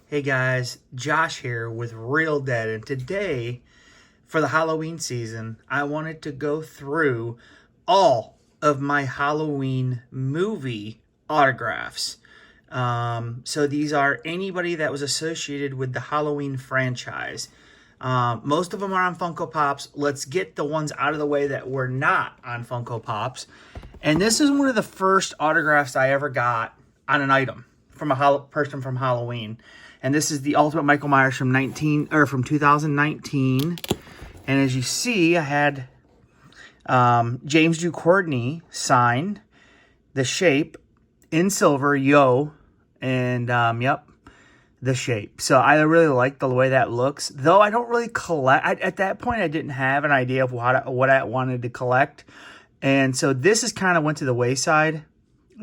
Hey guys, Josh here with Real Dead, and today for the Halloween season, I wanted to go through all of my Halloween movie autographs. So these are anybody that was associated with the Halloween franchise. Most of them are on Funko Pops. Let's get the ones out of the way that were not on Funko Pops. And this is one of the first autographs I ever got on an item from a person from Halloween. And this is the Ultimate Michael Myers from 2019. And as you see, I had James Ducournau sign the shape in silver, and yep, the shape. So I really like the way that looks. Though I don't really collect. At that point, I didn't have an idea of what I wanted to collect. And so this is kind of went to the wayside,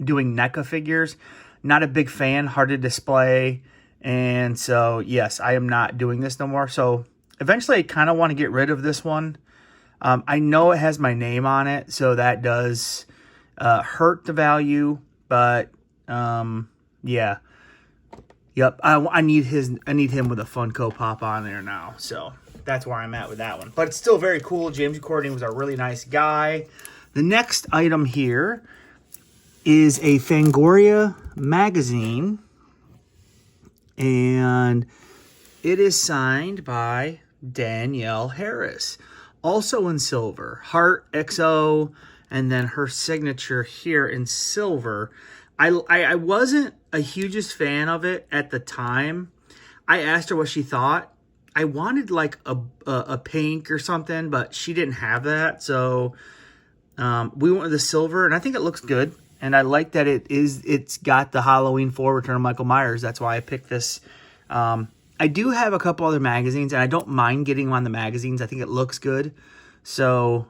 doing NECA figures. Not a big fan, hard to display. And so, yes, I am not doing this no more. So eventually I kind of want to get rid of this one. I know it has my name on it, so that does hurt the value. But yeah, yep. I need him with a Funko Pop on there now. So that's where I'm at with that one. But it's still very cool. James Ducournau was a really nice guy. The next item here is a Fangoria magazine, and it is signed by Danielle Harris, also in silver, heart XO, and then her signature here in silver. I wasn't a hugest fan of it at the time. I asked her what she thought. I wanted like a pink or something, but she didn't have that, so we went with the silver, and I think it looks good. And I like that it's got the Halloween 4 Return of Michael Myers. That's why I picked this. I do have a couple other magazines, and I don't mind getting them on the magazines. I think it looks good. So,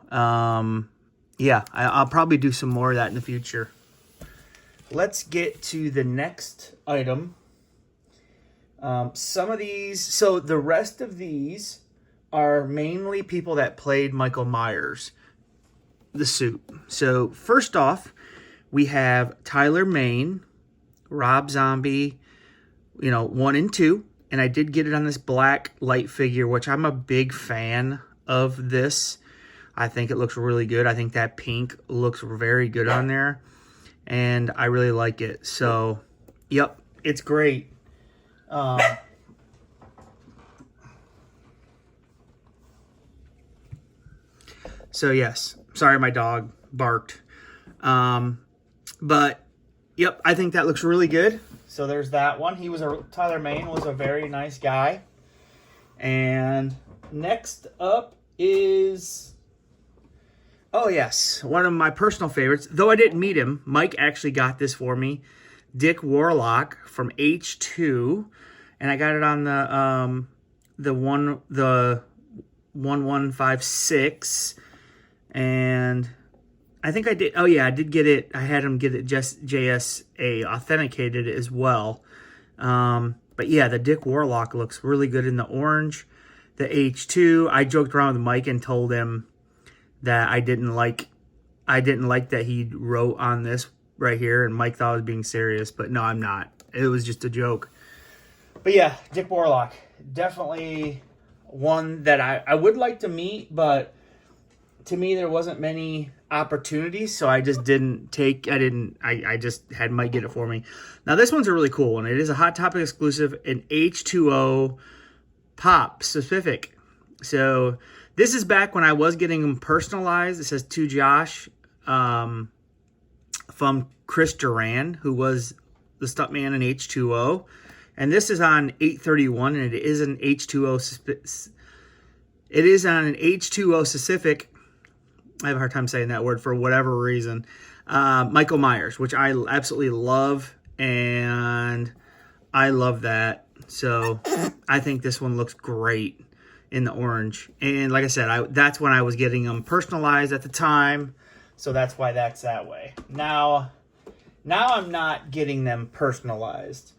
yeah, I'll probably do some more of that in the future. Let's get to the next item. Some of these, so the rest of these are mainly people that played Michael Myers, the suit. So, first off, we have Tyler Mane, Rob Zombie, 1 and 2. And I did get it on this black light figure, which I'm a big fan of this. I think it looks really good. I think that pink looks very good on there. And I really like it. So, yep, it's great. So, yes. Sorry, my dog barked. But, yep, I think that looks really good. So there's that one. Tyler Mane was a very nice guy. And next up is, oh yes, one of my personal favorites. Though I didn't meet him, Mike actually got this for me. Dick Warlock from H2. And I got it on the 1156. And I think I did. Oh, yeah, I did get it. I had him get it just JSA authenticated as well. But yeah, the Dick Warlock looks really good in the orange. The H2, I joked around with Mike and told him that I didn't like that he wrote on this right here, and Mike thought I was being serious, but no, I'm not. It was just a joke. But yeah, Dick Warlock, definitely one that I would like to meet, but to me there wasn't many opportunities, so I just didn't take. I just had Mike get it for me. Now this one's a really cool one. It is a Hot Topic exclusive, an H2O pop specific. So this is back when I was getting them personalized. It says to Josh, from Chris Duran, who was the stuntman in H2O, and this is on 831, and it is an H2O. It is on an H2O specific. I have a hard time saying that word for whatever reason. Michael Myers, which I absolutely love, and I love that. So I think this one looks great in the orange. And like I said, that's when I was getting them personalized at the time, so that's why that's that way. Now I'm not getting them personalized.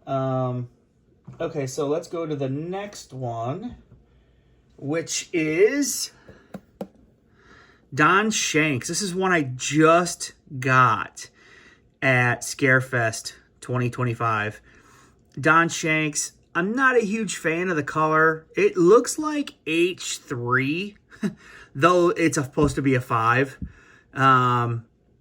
Okay, so let's go to the next one, which is Don Shanks. This is one I just got at Scarefest 2025. Don Shanks, I'm not a huge fan of the color. It looks like H3, though it's supposed to be a 5.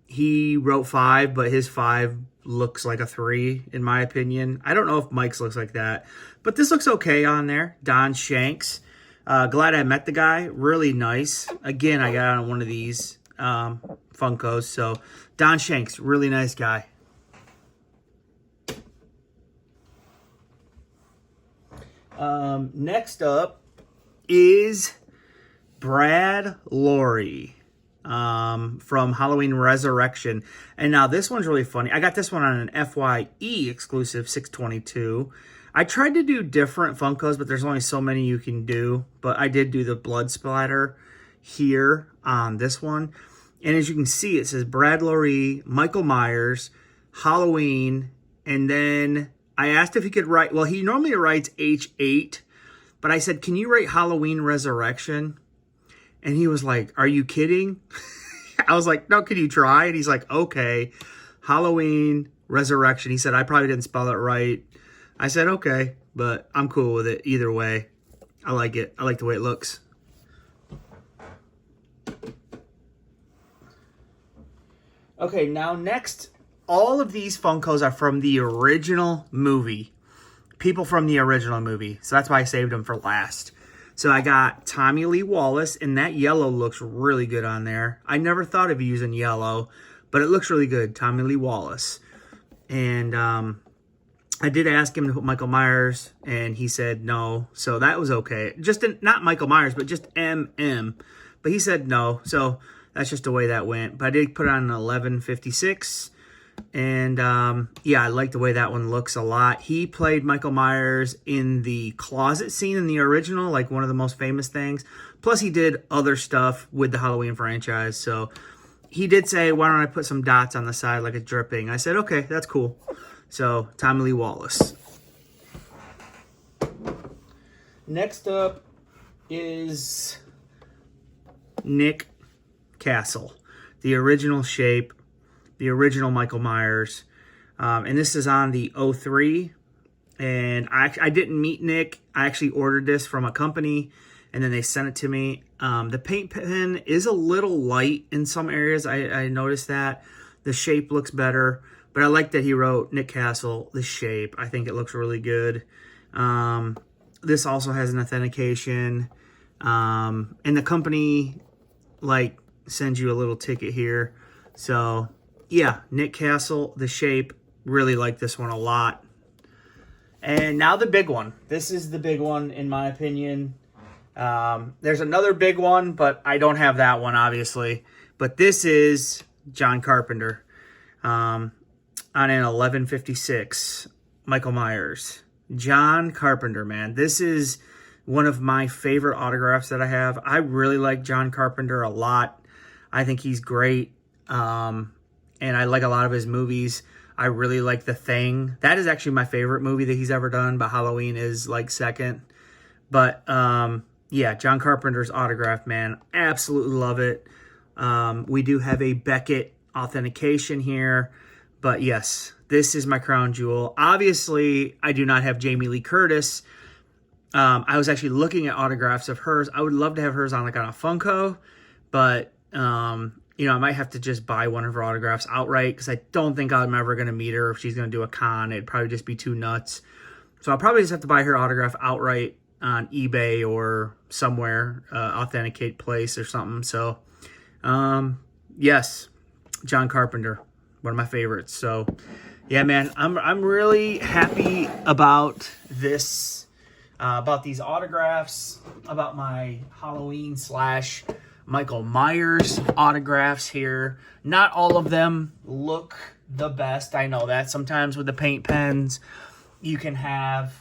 He wrote 5, but his 5 looks like a 3, in my opinion. I don't know if Mike's looks like that, but this looks okay on there. Don Shanks. Glad I met the guy. Really nice. Again, I got on one of these Funkos. So, Don Shanks, really nice guy. Next up is Brad Loree from Halloween Resurrection. And now this one's really funny. I got this one on an FYE exclusive 622. I tried to do different Funkos, but there's only so many you can do. But I did do the blood splatter here on this one. And as you can see, it says Brad Loree, Michael Myers, Halloween, and then I asked if he could write, well, he normally writes H8, but I said, can you write Halloween Resurrection? And he was like, are you kidding? I was like, no, can you try? And he's like, okay, Halloween Resurrection. He said, I probably didn't spell it right. I said, okay, but I'm cool with it either way. I like it. I like the way it looks. Okay, now next, all of these Funkos are from the original movie. People from the original movie. So that's why I saved them for last. So I got Tommy Lee Wallace, and that yellow looks really good on there. I never thought of using yellow, but it looks really good. Tommy Lee Wallace. And I did ask him to put Michael Myers, and he said no. So that was okay. Not Michael Myers, but just MM. But he said no. So that's just the way that went. But I did put on an 1156. And yeah, I like the way that one looks a lot. He played Michael Myers in the closet scene in the original, like one of the most famous things. Plus, he did other stuff with the Halloween franchise. So he did say, why don't I put some dots on the side like it's dripping? I said, okay, that's cool. So, Tommy Lee Wallace. Next up is Nick Castle, the original shape. The original Michael Myers. And this is on the 03. And I didn't meet Nick. I actually ordered this from a company, and then they sent it to me. The paint pen is a little light in some areas. I noticed that. The shape looks better. But I like that he wrote Nick Castle, the shape. I think it looks really good. This also has an authentication. And the company, like, sends you a little ticket here. So yeah, Nick Castle, the shape, really like this one a lot. And now the big one. This is the big one, in my opinion. There's another big one, but I don't have that one, obviously. But this is John Carpenter on an 1156, Michael Myers. John Carpenter, man. This is one of my favorite autographs that I have. I really like John Carpenter a lot. I think he's great. And I like a lot of his movies. I really like The Thing. That is actually my favorite movie that he's ever done, but Halloween is like second. But yeah, John Carpenter's autograph, man. Absolutely love it. We do have a Beckett authentication here. But yes, this is my crown jewel. Obviously, I do not have Jamie Lee Curtis. I was actually looking at autographs of hers. I would love to have hers on like on a Funko. But you know, I might have to just buy one of her autographs outright because I don't think I'm ever going to meet her. If she's going to do a con, it'd probably just be too nuts. So I'll probably just have to buy her autograph outright on eBay or somewhere, Authenticate Place or something. So, yes, John Carpenter, one of my favorites. So, yeah, man, I'm really happy about this, about these autographs, about my Halloween / Michael Myers autographs here. Not all of them look the best. I know that. Sometimes with the paint pens, you can have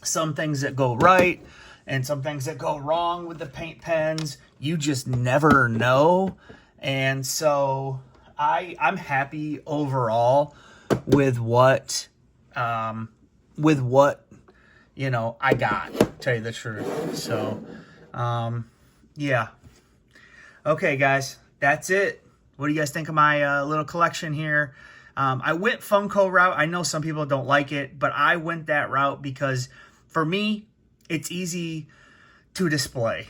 some things that go right and some things that go wrong with the paint pens. You just never know. And so I'm happy overall with what you know I got, to tell you the truth. So yeah. Okay, guys, that's it. What do you guys think of my little collection here? I went Funko route. I know some people don't like it, but I went that route because for me, it's easy to display.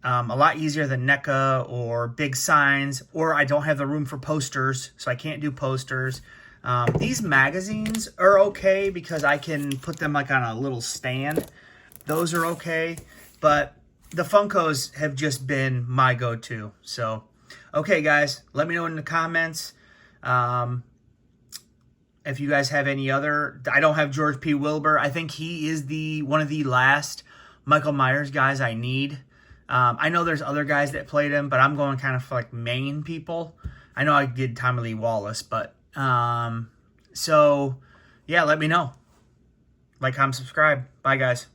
A lot easier than NECA or big signs, or I don't have the room for posters, so I can't do posters. These magazines are okay because I can put them like on a little stand. Those are okay, but the Funkos have just been my go-to. So, okay, guys, let me know in the comments if you guys have any other. I don't have George P. Wilbur. I think he is one of the last Michael Myers guys I need. I know there's other guys that played him, but I'm going kind of for like main people. I know I did Tommy Lee Wallace, but so yeah, let me know. Like, comment, subscribe. Bye, guys.